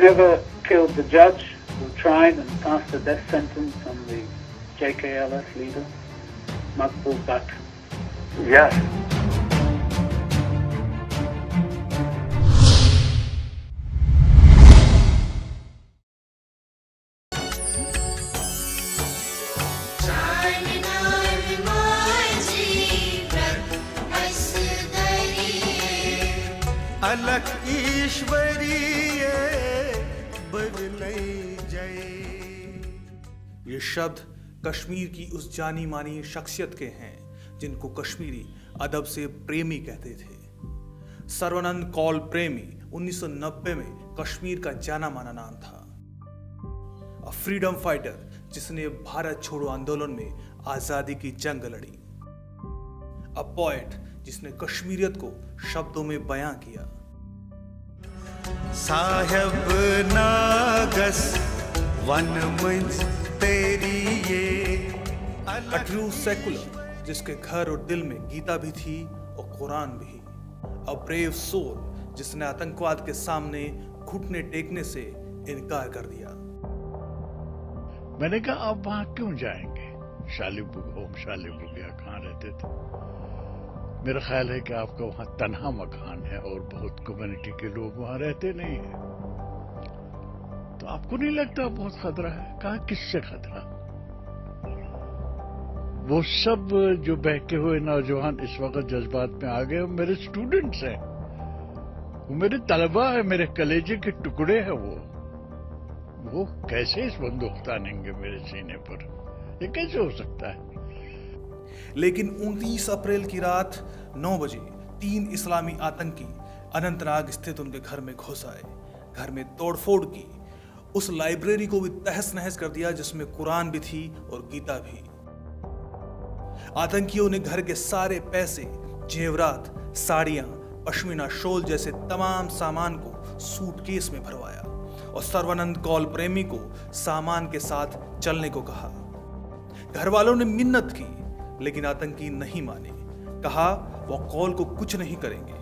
never killed the judge who tried and passed a death sentence on the JKLF leader, Maqbul Bakr? Yes. अलग ईश्वरीय बदलई जय। ये शब्द कश्मीर की उस जानी मानी शख्सियत के हैं जिनको कश्मीरी अदब से प्रेमी कहते थे। सर्वानंद कौल प्रेमी 1990 में कश्मीर का जाना माना नाम था। अ फ्रीडम फाइटर जिसने भारत छोड़ो आंदोलन में आजादी की जंग लड़ी। अ पोएट जिसने कश्मीरियत को शब्दों में बयां किया। साहेब नागस वन मंज तेरी ये अ ट्रू सेकुलर जिसके घर और दिल में गीता भी थी और कुरान भी। अ ब्रेव सोल जिसने आतंकवाद के सामने घुटने टेकने से इनकार कर दिया। मैंने कहा आप वहां क्यों जाएंगे? शालिबुगिया कहाँ रहते थे? मेरा ख्याल है कि आपका वहां तन्हा मकान है और बहुत कम्युनिटी के लोग वहां रहते नहीं है, तो आपको नहीं लगता बहुत खतरा है? कहा किससे खतरा? वो सब जो बहके हुए नौजवान इस वक्त जज्बात में आ गए वो मेरे स्टूडेंट्स हैं, वो मेरे तलबा है, मेरे कलेजे के टुकड़े हैं। वो कैसे इस बंदूक तानेंगे मेरे सीने पर? ये कैसे हो सकता है? लेकिन 29 अप्रैल की रात 9 बजे 3 इस्लामी आतंकी अनंतनाग स्थित उनके घर में घुस आए। घर में तोड़फोड़ की, उस लाइब्रेरी को भी तहस नहस कर दिया जिसमें कुरान भी थी और गीता भी। आतंकियों ने घर के सारे पैसे, जेवरात, साड़ियां, पश्मीना शॉल जैसे तमाम सामान को सूटकेस में भरवाया और सर्वानंद कौल प्रेमी को सामान के साथ चलने को कहा। घर वालों ने मिन्नत की लेकिन आतंकी नहीं माने। कहा वो कौल को कुछ नहीं करेंगे।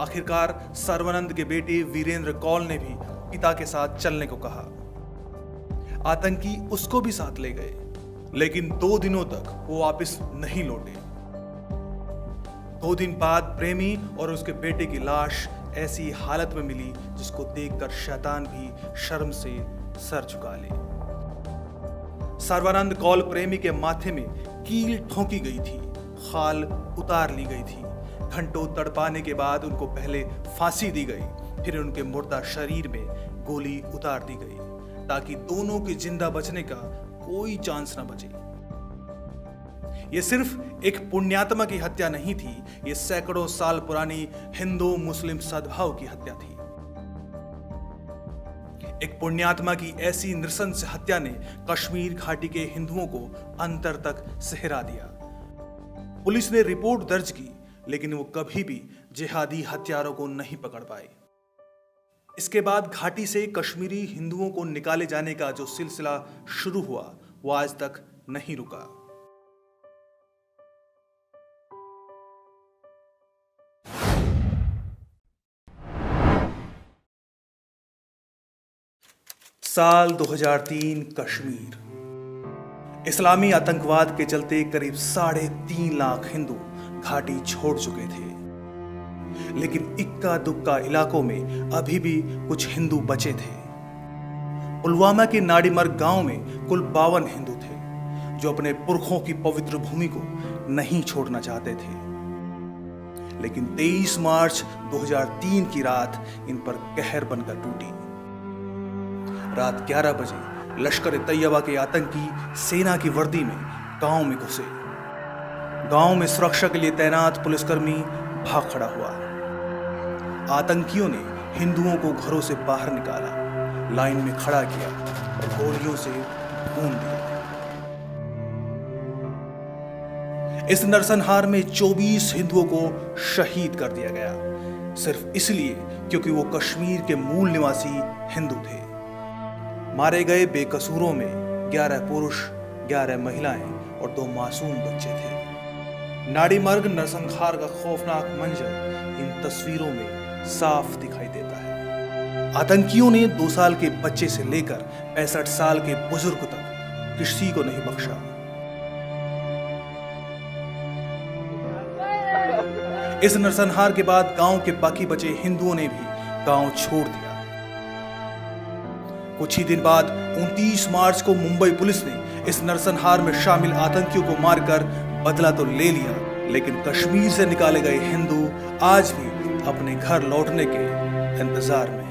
आखिरकार सर्वानंद के बेटे वीरेंद्र कौल ने भी पिता के साथ चलने को कहा। आतंकी उसको भी साथ ले गए लेकिन 2 दिनों तक वो वापस नहीं लौटे। 2 दिन बाद प्रेमी और उसके बेटे की लाश ऐसी हालत में मिली जिसको देखकर शैतान भी शर्म से सर झुका ले। सर्वानंद कौल प्रेमी के माथे में कील ठोंकी गई थी, खाल उतार ली गई थी। घंटों तड़पाने के बाद उनको पहले फांसी दी गई, फिर उनके मुर्दा शरीर में गोली उतार दी गई ताकि दोनों के जिंदा बचने का कोई चांस न बचे। यह सिर्फ एक पुण्यात्मा की हत्या नहीं थी, यह सैकड़ों साल पुरानी हिंदू मुस्लिम सद्भाव की हत्या थी। एक पुण्यात्मा की ऐसी नृशंस हत्या ने कश्मीर घाटी के हिंदुओं को अंतर तक सहरा दिया। पुलिस ने रिपोर्ट दर्ज की लेकिन वो कभी भी जिहादी हत्यारों को नहीं पकड़ पाए। इसके बाद घाटी से कश्मीरी हिंदुओं को निकाले जाने का जो सिलसिला शुरू हुआ वो आज तक नहीं रुका। साल 2003 कश्मीर। इस्लामी आतंकवाद के चलते करीब 3.5 लाख हिंदू घाटी छोड़ चुके थे, लेकिन इक्का दुक्का इलाकों में अभी भी कुछ हिंदू बचे थे। पुलवामा के नाड़ीमर्ग गांव में कुल 52 हिंदू थे जो अपने पुरखों की पवित्र भूमि को नहीं छोड़ना चाहते थे। लेकिन 23 मार्च 2003 की रात इन पर कहर बनकर टूटी। रात 11 बजे लश्कर तैयबा के आतंकी सेना की वर्दी में गांव में घुसे। गांव में सुरक्षा के लिए तैनात पुलिसकर्मी भाग खड़ा हुआ। आतंकियों ने हिंदुओं को घरों से बाहर निकाला, लाइन में खड़ा किया और गोलियों से भून दिया। इस नरसंहार में 24 हिंदुओं को शहीद कर दिया गया, सिर्फ इसलिए क्योंकि वो कश्मीर के मूल निवासी हिंदू थे। मारे गए बेकसूरों में 11 पुरुष, 11 महिलाएं और 2 मासूम बच्चे थे। नाड़ीमर्ग नरसंहार का खौफनाक मंजर इन तस्वीरों में साफ दिखाई देता है। आतंकियों ने 2 साल के बच्चे से लेकर 65 साल के बुजुर्ग तक किसी को नहीं बख्शा। इस नरसंहार के बाद गांव के बाकी बचे हिंदुओं ने भी गांव छोड़ दिया। कुछ ही दिन बाद 29 मार्च को मुंबई पुलिस ने इस नरसंहार में शामिल आतंकियों को मारकर बदला तो ले लिया, लेकिन कश्मीर से निकाले गए हिंदू आज भी अपने घर लौटने के इंतजार में हैं।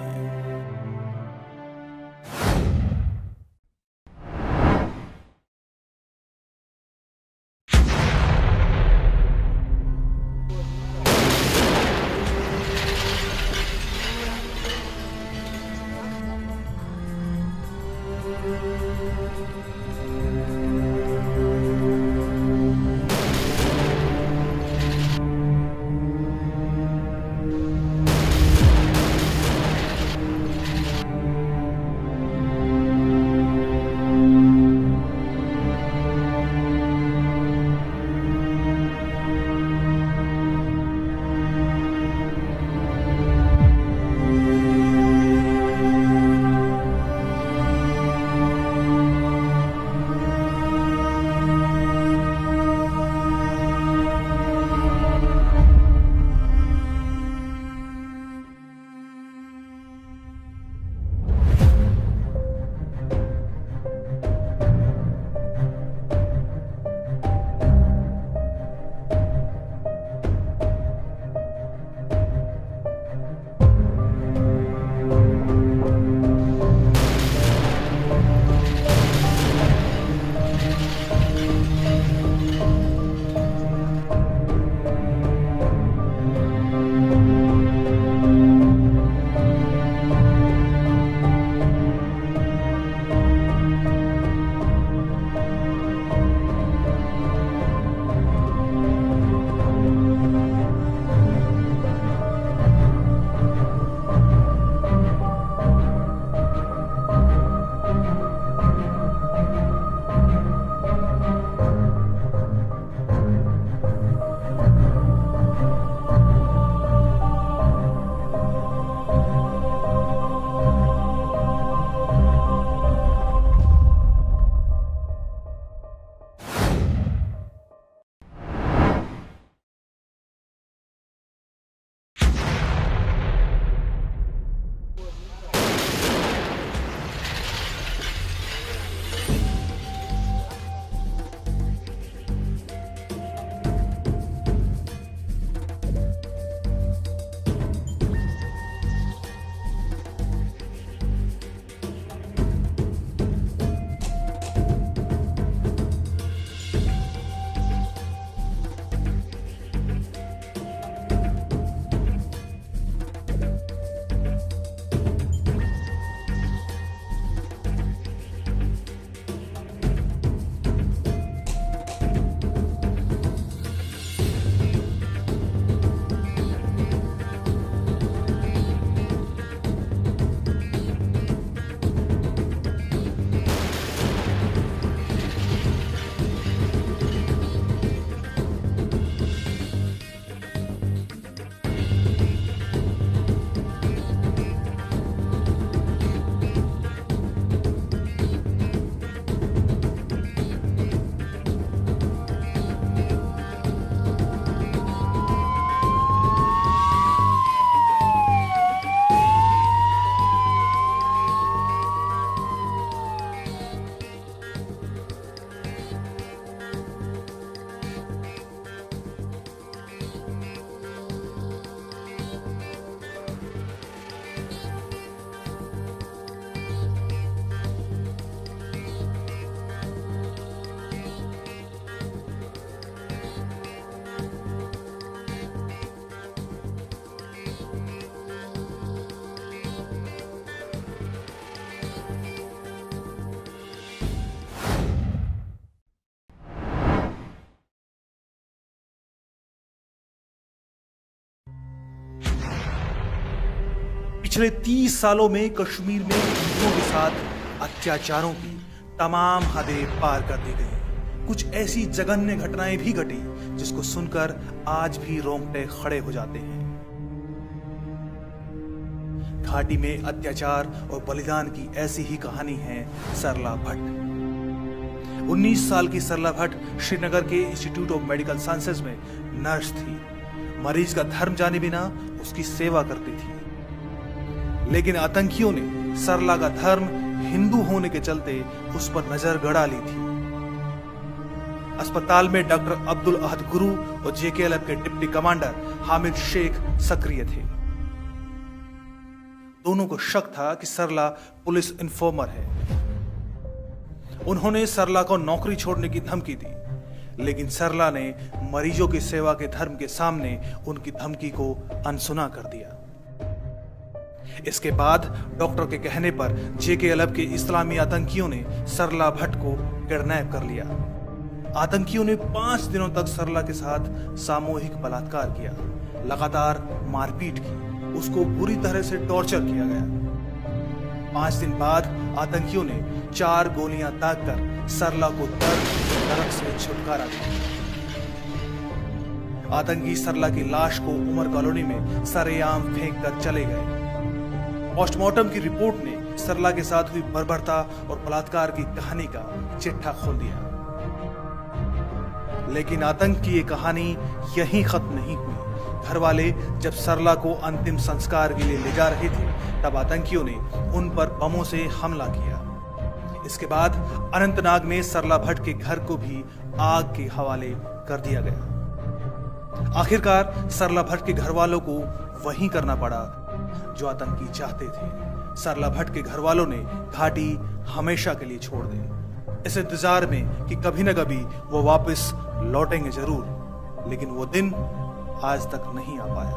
पिछले 30 सालों में कश्मीर में हिंदुओं के साथ अत्याचारों की तमाम हदें पार कर दी गई। कुछ ऐसी जघन्य घटनाएं भी घटी जिसको सुनकर आज भी रोंगटे खड़े हो जाते हैं। घाटी में अत्याचार और बलिदान की ऐसी ही कहानी है सरला भट्ट। 19 साल की सरला भट्ट श्रीनगर के इंस्टीट्यूट ऑफ मेडिकल साइंसेज में नर्स थी। मरीज का धर्म जाने बिना उसकी सेवा करती थी। लेकिन आतंकियों ने सरला का धर्म हिंदू होने के चलते उस पर नजर गड़ा ली थी। अस्पताल में डॉक्टर अब्दुल अहद गुरु और जेकेएलएफ के डिप्टी कमांडर हामिद शेख सक्रिय थे। दोनों को शक था कि सरला पुलिस इन्फॉर्मर है। उन्होंने सरला को नौकरी छोड़ने की धमकी दी, लेकिन सरला ने मरीजों की सेवा के धर्म के सामने उनकी धमकी को अनसुना कर दिया। इसके बाद डॉक्टर के कहने पर जेकेएलएफ के इस्लामी आतंकियों ने सरला भट्ट को किडनैप कर लिया। आतंकियों ने 5 दिनों तक सरला के साथ सामूहिक बलात्कार किया, लगातार मारपीट की, उसको बुरी तरह से टॉर्चर किया गया। 5 दिन बाद आतंकियों ने 4 गोलियां दागकर सरला को दर्द नरक से छुटकारा दिया। आतंकी सरला की लाश को उमर कॉलोनी में सरेआम फेंक कर चले गए। पोस्टमार्टम की रिपोर्ट ने सरला के साथ हुई बर्बरता और बलात्कार की कहानी का चिट्ठा खोल दिया। लेकिन आतंक की ये कहानी यहीं खत्म नहीं हुई। घर वाले जब सरला को अंतिम संस्कार के लिए ले जा रहे थे, तब आतंकियों ने उन पर बमों से हमला किया। इसके बाद अनंतनाग में सरला भट्ट के घर को भी आग के हवाले कर दिया गया। आखिरकार सरला भट्ट के घर वालों को वही करना पड़ा जो आतंकी चाहते थे। सरला भट्ट के घर वालों ने घाटी हमेशा के लिए छोड़ दी, इस इंतजार में कि कभी न कभी वो वापस लौटेंगे जरूर, लेकिन वो दिन आज तक नहीं आ पाया।